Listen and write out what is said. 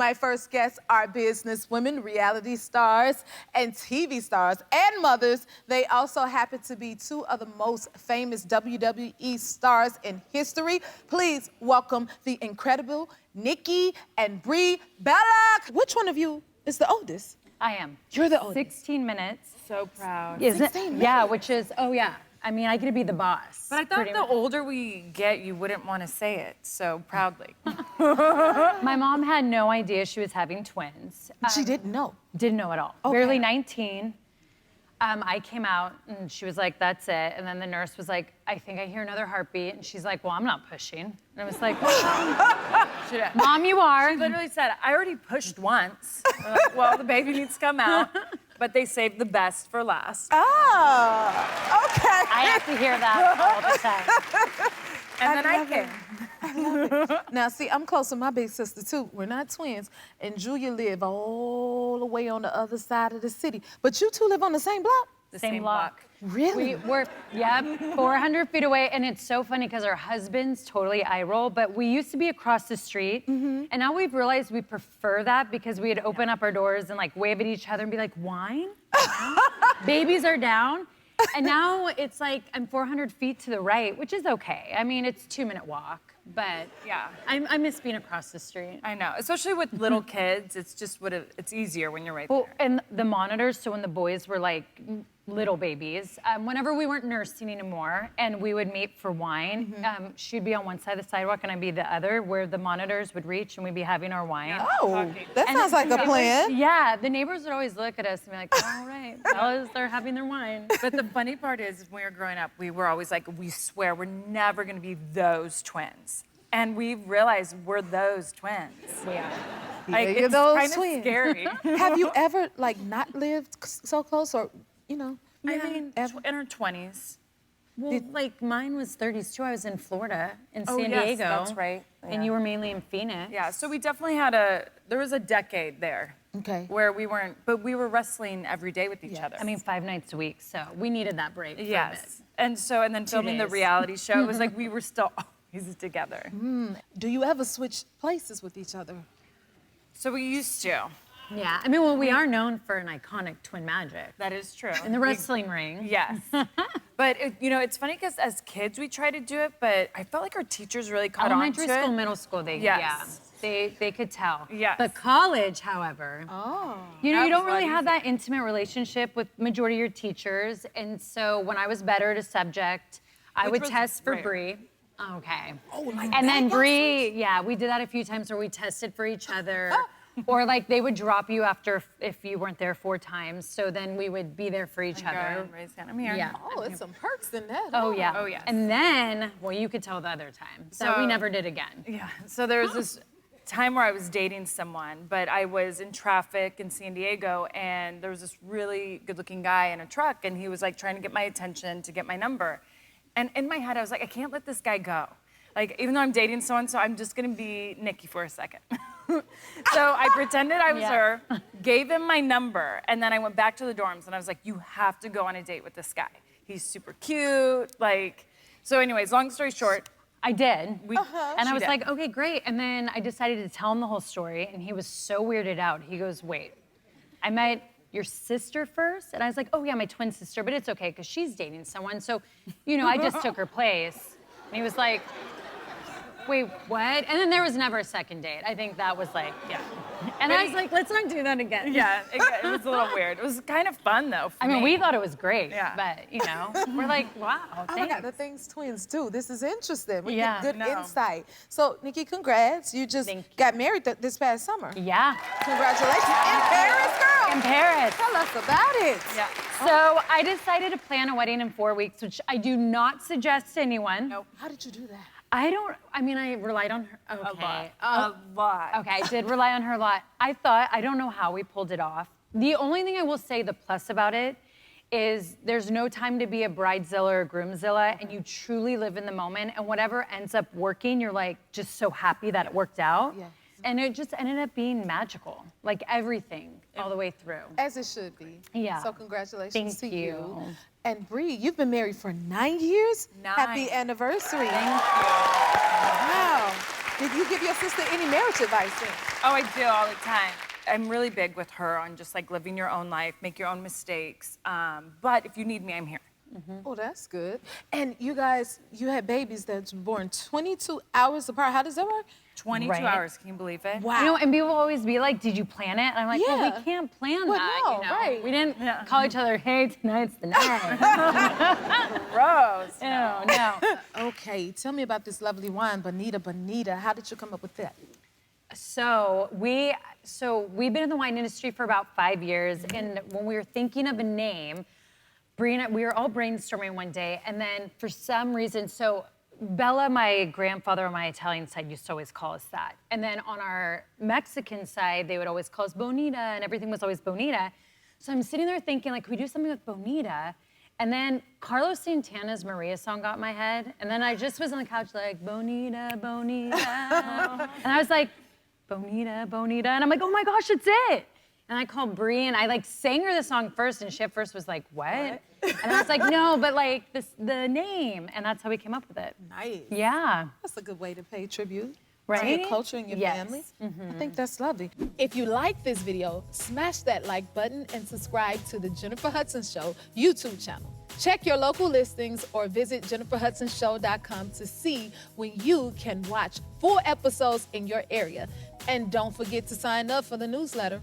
My first guests are businesswomen, reality stars, and TV stars, and mothers. They also happen to be two of the most famous WWE stars in history. Please welcome the incredible Nikki and Brie Bella. Which one of you is the oldest? I am. You're the oldest. 16 minutes. So proud. Is 16 it? minutes? Yeah, which is, oh yeah. I mean, I get to be the boss. But I thought the older we get, you wouldn't want to say it so proudly. My mom had no idea she was having twins. She didn't know. Didn't know at all. Okay. Barely 19. I came out and she was like, that's it. And then the nurse was like, I think I hear another heartbeat. And she's like, well, I'm not pushing. And I was like, Mom, you are. She literally said, I already pushed once. We're like, well, the baby needs to come out. But they saved the best for last. Oh, okay. I have to hear that all the time. And then I came. Now, see, I'm close to my big sister, too. We're not twins. And Julia live all the way on the other side of the city. But you two live on the same block? The Same block. Really? We're 400 feet away, and it's so funny because our husbands totally eye roll, but we used to be across the street, and now we've realized we prefer that because we'd open up our doors and like wave at each other and be like, wine? Babies are down. And now it's like I'm 400 feet to the right, which is okay. I mean, it's a 2-minute walk, but Yeah. I miss being across the street. I know, especially with little kids, it's just it's easier when you're right Well, there. and the monitors, so when the boys were like little babies, whenever we weren't nursing anymore and we would meet for wine, she'd be on one side of the sidewalk and I'd be the other, where the monitors would reach and we'd be having our wine. Oh, that sounds like a plan. Yeah, the neighbors would always look at us and be like, all right, fellas, they're having their wine. But the funny part is, when we were growing up, we were always like, we swear we're never gonna be those twins. And we realized we're those twins. We are. Like, Yeah, you're it's those kind of twins. scary. Have you ever, like, not lived so close or, you know? I mean, ever? in our 20s. Well, like mine was 30s too. I was in Florida, in Oh, San yes, Diego. that's right. And Yeah. you were mainly in Phoenix. Yeah, so we definitely had there was a decade there. Okay. Where we weren't, but we were wrestling every day with each other. I mean, 5 nights a week, so we needed that break for a bit. yes. And then filming the days. reality show, it was like we were still always together. Do you ever switch places with each other? So we used to. Yeah, I mean, well, we are known for an iconic twin magic That is true. in the wrestling ring. Yes. But, it's funny because as kids we tried to do it, but I felt like our teachers really caught on Elementary to school, it. middle school, Yes. they could tell. Yes. But college, however, Oh. you That don't was a lot really have easier. that intimate relationship with majority of your teachers, and so when I was better at a subject, I Which would was test for rare. Brie. Okay. Oh, like And then that? Brie, yeah, we did that a few times where we tested for each other. Or like they would drop you after if you weren't there 4 times. So then we would be there for each other. Raise hand. I'm here. Yeah. Oh, it's some perks in that. Oh yeah. Oh, yes. And then, well, you could tell the other time that we So- never did again. Yeah. So there was this time where I was dating someone, but I was in traffic in San Diego, and there was this really good-looking guy in a truck, and he was like trying to get my attention to get my number. And in my head, I was like, I can't let this guy go. Like, even though I'm dating someone, so I'm just gonna be Nikki for a second. So I pretended I was Yeah. her, gave him my number, and then I went back to the dorms, and I was like, you have to go on a date with this guy. He's super cute, like. So anyways, long story short, I did. we. And I she was did. like, okay, great. And then I decided to tell him the whole story, and he was so weirded out. He goes, wait, I met your sister first? And I was like, oh yeah, my twin sister, but it's okay, because she's dating someone. So, I just took her place. And he was like, wait, what? And then there was never a second date. I think that was like, yeah. And I was like, let's not do that again. Yeah, it was a little weird. It was kind of fun though. I mean, we thought it was great, Yeah. but we're like, wow, Oh my thanks. God, the thing's twins too. This is interesting. We Yeah. get good No. insight. So, Nikki, congrats. You just Thank you. got married this past summer. Yeah, Congratulations. In Paris, girl. in Paris. Tell us about it. Yeah. So I decided to plan a wedding in 4 weeks, which I do not suggest to anyone. Nope. How did you do that? I relied on her. Okay. A lot. Okay, I did rely on her a lot. I don't know how we pulled it off. The only thing I will say, the plus about it, is there's no time to be a bridezilla or groomzilla, and you truly live in the moment, and whatever ends up working, you're like just so happy that it worked out. Yes. And it just ended up being magical, like everything all the way through. As it should be. Yeah. So congratulations Thank to you. And Brie, you've been married for 9 years? 9. Happy anniversary. Thank you. Wow. Did you give your sister any marriage advice then? Oh, I do all the time. I'm really big with her on just like living your own life, make your own mistakes. But if you need me, I'm here. Oh, that's good. And you guys, you had babies that's born 22 hours apart. How does that work? 22 Right. hours, can you believe it? Wow. You know, and people always be like, did you plan it? And I'm like, well, Yeah. we can't plan Well, that, no, you know? right. We didn't call each other, hey, tonight's the night. Gross. No. Okay, tell me about this lovely wine, Bonita Bonita. How did you come up with that? So we've been in the wine industry for about 5 years, and when we were thinking of a name, Brie and I, we were all brainstorming one day, and then for some reason, so Bella, my grandfather on my Italian side, used to always call us that. And then on our Mexican side, they would always call us Bonita, and everything was always Bonita. So I'm sitting there thinking, like, can we do something with Bonita? And then Carlos Santana's Maria song got in my head, and then I just was on the couch like, Bonita, Bonita. And I was like, Bonita, Bonita. And I'm like, oh my gosh, it's it. And I called Brie and I like sang her the song first, and she at first was like, what? And I was like, no, but like the name. And that's how we came up with it. Nice. Yeah. That's a good way to pay tribute to Right? your culture and your Yes. family. I think that's lovely. If you like this video, smash that like button and subscribe to the Jennifer Hudson Show YouTube channel. Check your local listings or visit jenniferhudsonshow.com to see when you can watch full episodes in your area. And don't forget to sign up for the newsletter.